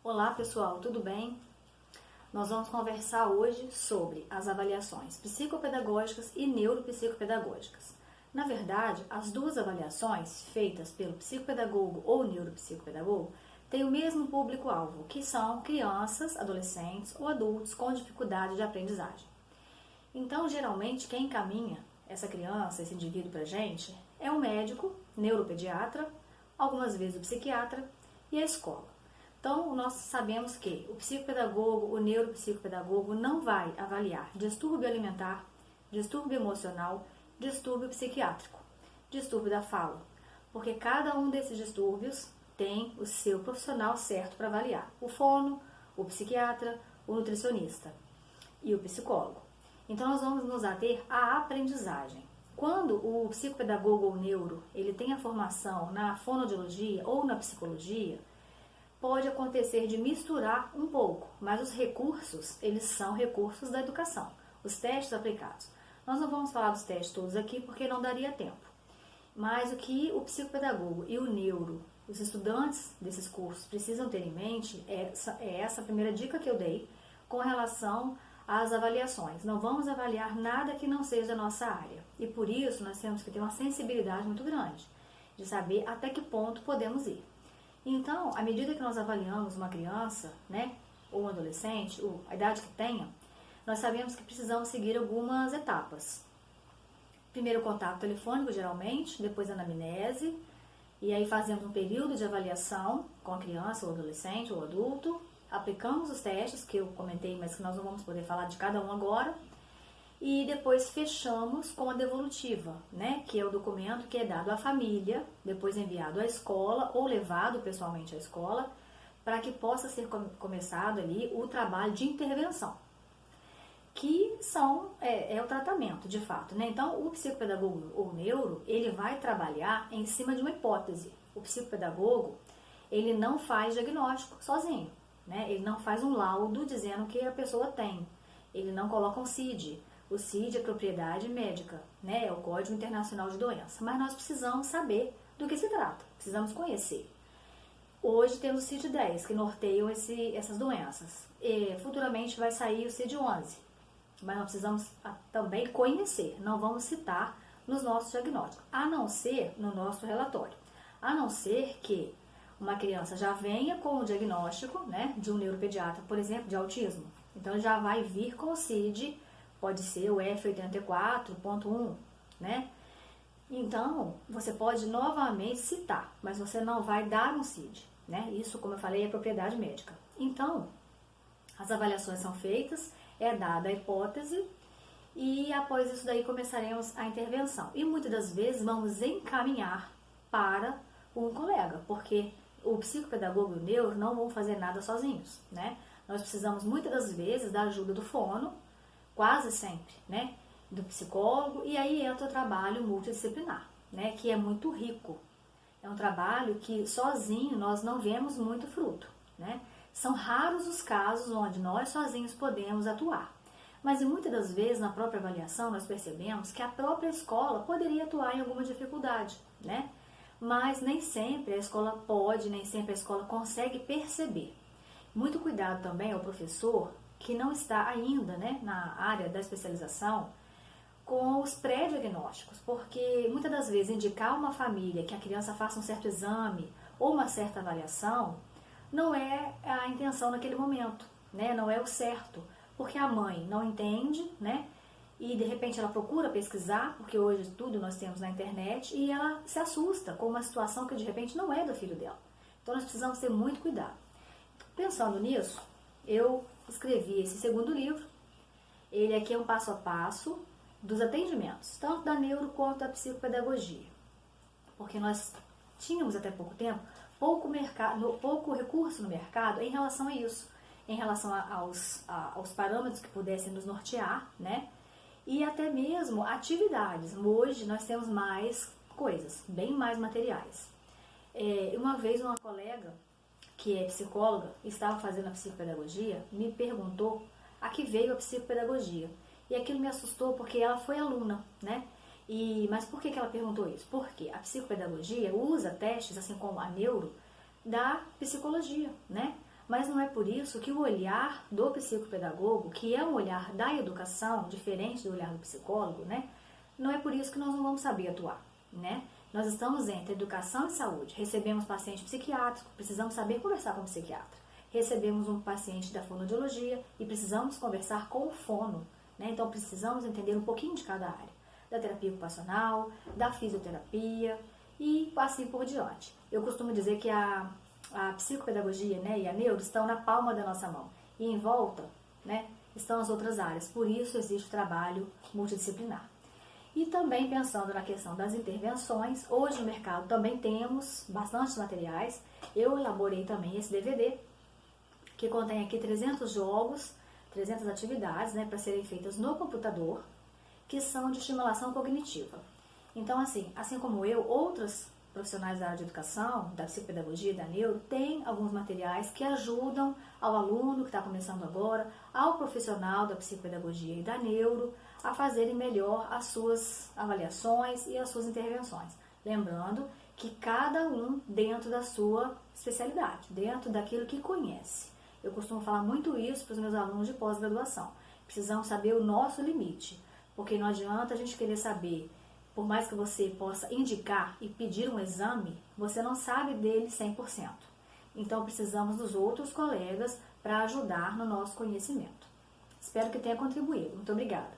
Olá pessoal, tudo bem? Nós vamos conversar hoje sobre as avaliações psicopedagógicas e neuropsicopedagógicas. Na verdade, as duas avaliações feitas pelo psicopedagogo ou neuropsicopedagogo têm o mesmo público-alvo, que são crianças, adolescentes ou adultos com dificuldade de aprendizagem. Então, geralmente, quem encaminha essa criança, esse indivíduo para a gente, é o médico, neuropediatra, algumas vezes o psiquiatra e a escola. Então, nós sabemos que o psicopedagogo, o neuropsicopedagogo não vai avaliar distúrbio alimentar, distúrbio emocional, distúrbio psiquiátrico, distúrbio da fala, porque cada um desses distúrbios tem o seu profissional certo para avaliar: o fono, o psiquiatra, o nutricionista e o psicólogo. Então, nós vamos nos ater à aprendizagem. Quando o psicopedagogo ou neuro ele tem a formação na fonoaudiologia ou na psicologia, pode acontecer de misturar um pouco, mas os recursos, eles são recursos da educação, os testes aplicados. Nós não vamos falar dos testes todos aqui porque não daria tempo, mas o que o psicopedagogo e o neuro, os estudantes desses cursos precisam ter em mente é essa primeira dica que eu dei com relação às avaliações. Não vamos avaliar nada que não seja da nossa área, e por isso nós temos que ter uma sensibilidade muito grande de saber até que ponto podemos ir. Então, à medida que nós avaliamos uma criança, ou um adolescente, ou a idade que tenha, nós sabemos que precisamos seguir algumas etapas. Primeiro, contato telefônico, geralmente, depois a anamnese, e aí fazemos um período de avaliação com a criança, ou adolescente, ou adulto, aplicamos os testes que eu comentei, mas que nós não vamos poder falar de cada um agora, e depois fechamos com a devolutiva, que é o documento que é dado à família, depois enviado à escola ou levado pessoalmente à escola, para que possa ser começado ali o trabalho de intervenção, que é o tratamento, de fato. Então, o psicopedagogo ou neuro, ele vai trabalhar em cima de uma hipótese. O psicopedagogo, ele não faz diagnóstico sozinho, ele não faz um laudo dizendo que a pessoa tem, ele não coloca um CID. O CID é propriedade médica, é o Código Internacional de Doença. Mas nós precisamos saber do que se trata, precisamos conhecer. Hoje temos o CID-10, que norteiam essas doenças. E futuramente vai sair o CID-11, mas nós precisamos também conhecer, não vamos citar nos nossos diagnósticos, a não ser no nosso relatório. A não ser que uma criança já venha com o diagnóstico de um neuropediatra, por exemplo, de autismo. Então já vai vir com o CID, pode ser o F84.1, Então, você pode novamente citar, mas você não vai dar um CID, Isso, como eu falei, é propriedade médica. Então, as avaliações são feitas, é dada a hipótese e após isso daí começaremos a intervenção. E muitas das vezes vamos encaminhar para um colega, porque o psicopedagogo e o neuro não vão fazer nada sozinhos, Nós precisamos muitas das vezes da ajuda do fono, quase sempre, do psicólogo, e aí entra o trabalho multidisciplinar, que é muito rico. É um trabalho que sozinho nós não vemos muito fruto, São raros os casos onde nós sozinhos podemos atuar. Mas muitas das vezes na própria avaliação nós percebemos que a própria escola poderia atuar em alguma dificuldade, Mas nem sempre a escola pode, nem sempre a escola consegue perceber. Muito cuidado também ao professor que não está ainda na área da especialização com os pré-diagnósticos, porque muitas das vezes indicar uma família que a criança faça um certo exame ou uma certa avaliação não é a intenção naquele momento, não é o certo, porque a mãe não entende, e de repente ela procura pesquisar, porque hoje tudo nós temos na internet, e ela se assusta com uma situação que de repente não é do filho dela. Então nós precisamos ter muito cuidado. Pensando nisso, eu escrevi esse segundo livro. Ele aqui é um passo a passo dos atendimentos, tanto da neuro quanto da psicopedagogia. Porque nós tínhamos até pouco tempo pouco recurso no mercado em relação a isso, em relação aos parâmetros que pudessem nos nortear, e até mesmo atividades. Hoje nós temos mais coisas, bem mais materiais. Uma vez uma colega que é psicóloga, estava fazendo a psicopedagogia, me perguntou a que veio a psicopedagogia. E aquilo me assustou porque ela foi aluna, Mas por que ela perguntou isso? Porque a psicopedagogia usa testes, assim como a neuro, da psicologia, Mas não é por isso que o olhar do psicopedagogo, que é um olhar da educação, diferente do olhar do psicólogo, né? Não é por isso que nós não vamos saber atuar, né? Nós estamos entre educação e saúde. Recebemos paciente psiquiátrico, precisamos saber conversar com o psiquiatra. Recebemos um paciente da fonoaudiologia e precisamos conversar com o fono, né? Então precisamos entender um pouquinho de cada área. Da terapia ocupacional, da fisioterapia e assim por diante. Eu costumo dizer que a psicopedagogia, né, e a neuro estão na palma da nossa mão. E em volta, né, estão as outras áreas. Por isso existe o trabalho multidisciplinar. E também pensando na questão das intervenções, hoje no mercado também temos bastantes materiais. Eu elaborei também esse DVD, que contém aqui 300 jogos, 300 atividades, né, para serem feitas no computador, que são de estimulação cognitiva. Então, assim como eu, outros profissionais da área de educação, da psicopedagogia e da neuro, têm alguns materiais que ajudam ao aluno que está começando agora, ao profissional da psicopedagogia e da neuro, a fazerem melhor as suas avaliações e as suas intervenções. Lembrando que cada um dentro da sua especialidade, dentro daquilo que conhece. Eu costumo falar muito isso para os meus alunos de pós-graduação. Precisamos saber o nosso limite, porque não adianta a gente querer saber, por mais que você possa indicar e pedir um exame, você não sabe dele 100%. Então precisamos dos outros colegas para ajudar no nosso conhecimento. Espero que tenha contribuído. Muito obrigada.